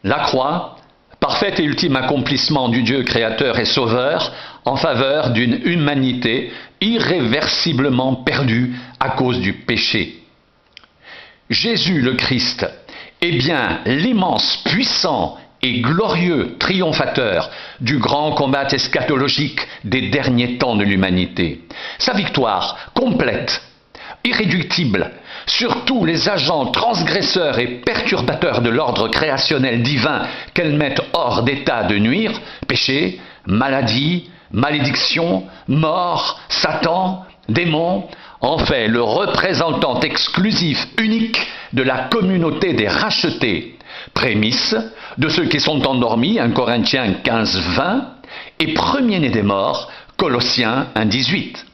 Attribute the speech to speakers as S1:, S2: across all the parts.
S1: La croix, parfait et ultime accomplissement du Dieu créateur et sauveur en faveur d'une humanité irréversiblement perdue à cause du péché. Jésus le Christ est bien l'immense, puissant et glorieux triomphateur du grand combat eschatologique des derniers temps de l'humanité. Sa victoire complète, irréductible, sur tous les agents transgresseurs et perturbateurs de l'ordre créationnel divin qu'elle met hors d'état de nuire, péché, maladie, malédiction, mort, Satan, démons, en fait le représentant exclusif, unique de la communauté des rachetés, prémisse de ceux qui sont endormis, 1 Corinthiens 15, 20, et premier-né des morts, Colossiens 1, 18.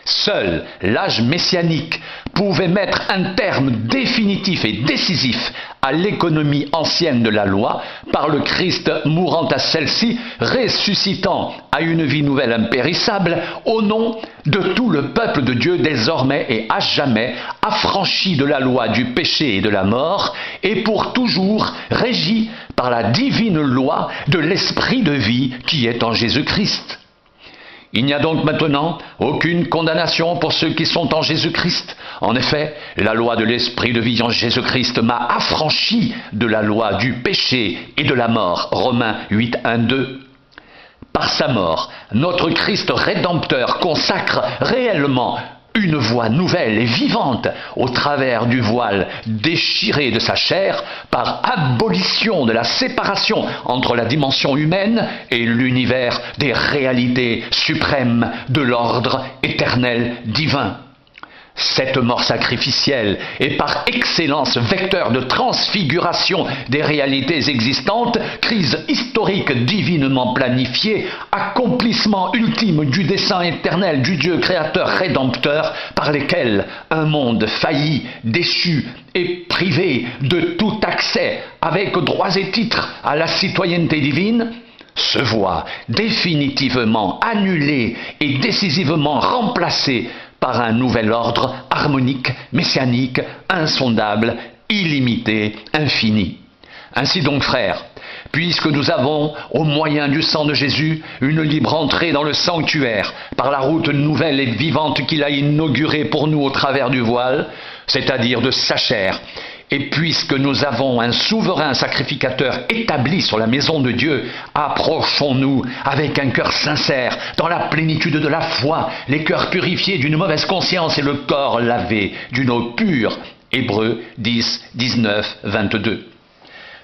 S1: Seul l'âge messianique pouvait mettre un terme définitif et décisif à l'économie ancienne de la loi par le Christ mourant à celle-ci, ressuscitant à une vie nouvelle impérissable au nom de tout le peuple de Dieu désormais et à jamais affranchi de la loi du péché et de la mort et pour toujours régi par la divine loi de l'esprit de vie qui est en Jésus-Christ. Il n'y a donc maintenant aucune condamnation pour ceux qui sont en Jésus-Christ. En effet, la loi de l'esprit de vie en Jésus-Christ m'a affranchi de la loi du péché et de la mort. Romains 8, 1, 2. Par sa mort, notre Christ rédempteur consacre réellement une voie nouvelle et vivante au travers du voile déchiré de sa chair par abolition de la séparation entre la dimension humaine et l'univers des réalités suprêmes de l'ordre éternel divin. Cette mort sacrificielle est par excellence vecteur de transfiguration des réalités existantes, crise historique divinement planifiée, accomplissement ultime du dessein éternel du Dieu créateur rédempteur par lesquels un monde failli, déchu et privé de tout accès avec droits et titres à la citoyenneté divine se voit définitivement annulé et décisivement remplacé par un nouvel ordre harmonique, messianique, insondable, illimité, infini. Ainsi donc, frères, puisque nous avons, au moyen du sang de Jésus, une libre entrée dans le sanctuaire, par la route nouvelle et vivante qu'il a inaugurée pour nous au travers du voile, c'est-à-dire de sa chair, et puisque nous avons un souverain sacrificateur établi sur la maison de Dieu, approchons-nous avec un cœur sincère, dans la plénitude de la foi, les cœurs purifiés d'une mauvaise conscience et le corps lavé d'une eau pure. Hébreux 10, 19, 22.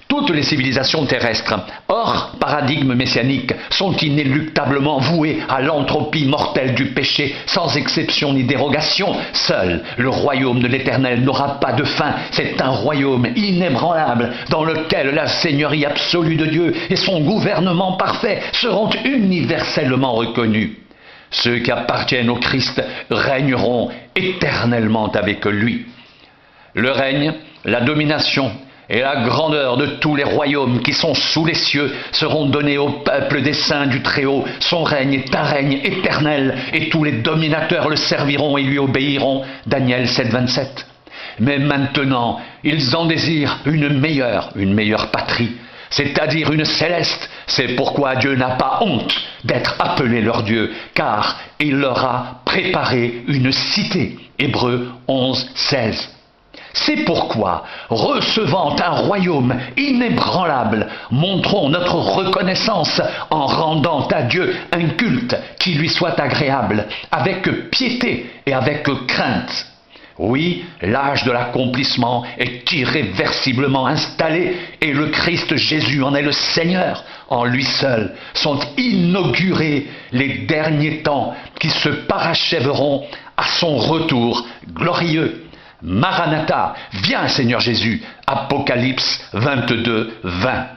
S1: Toutes les civilisations terrestres, hors paradigme messianique, sont inéluctablement vouées à l'entropie mortelle du péché, sans exception ni dérogation. Seul le royaume de l'Éternel n'aura pas de fin. C'est un royaume inébranlable dans lequel la seigneurie absolue de Dieu et son gouvernement parfait seront universellement reconnus. Ceux qui appartiennent au Christ régneront éternellement avec lui. Le règne, la domination et la grandeur de tous les royaumes qui sont sous les cieux seront donnés au peuple des saints du Très-Haut. Son règne est un règne éternel, et tous les dominateurs le serviront et lui obéiront. Daniel 7, 27. Mais maintenant, ils en désirent une meilleure patrie, c'est-à-dire une céleste. C'est pourquoi Dieu n'a pas honte d'être appelé leur Dieu, car il leur a préparé une cité. Hébreux 11, 16. C'est pourquoi, recevant un royaume inébranlable, montrons notre reconnaissance en rendant à Dieu un culte qui lui soit agréable, avec piété et avec crainte. Oui, l'âge de l'accomplissement est irréversiblement installé et le Christ Jésus en est le Seigneur. En lui seul sont inaugurés les derniers temps qui se parachèveront à son retour glorieux. Maranatha, viens Seigneur Jésus, Apocalypse 22, 20.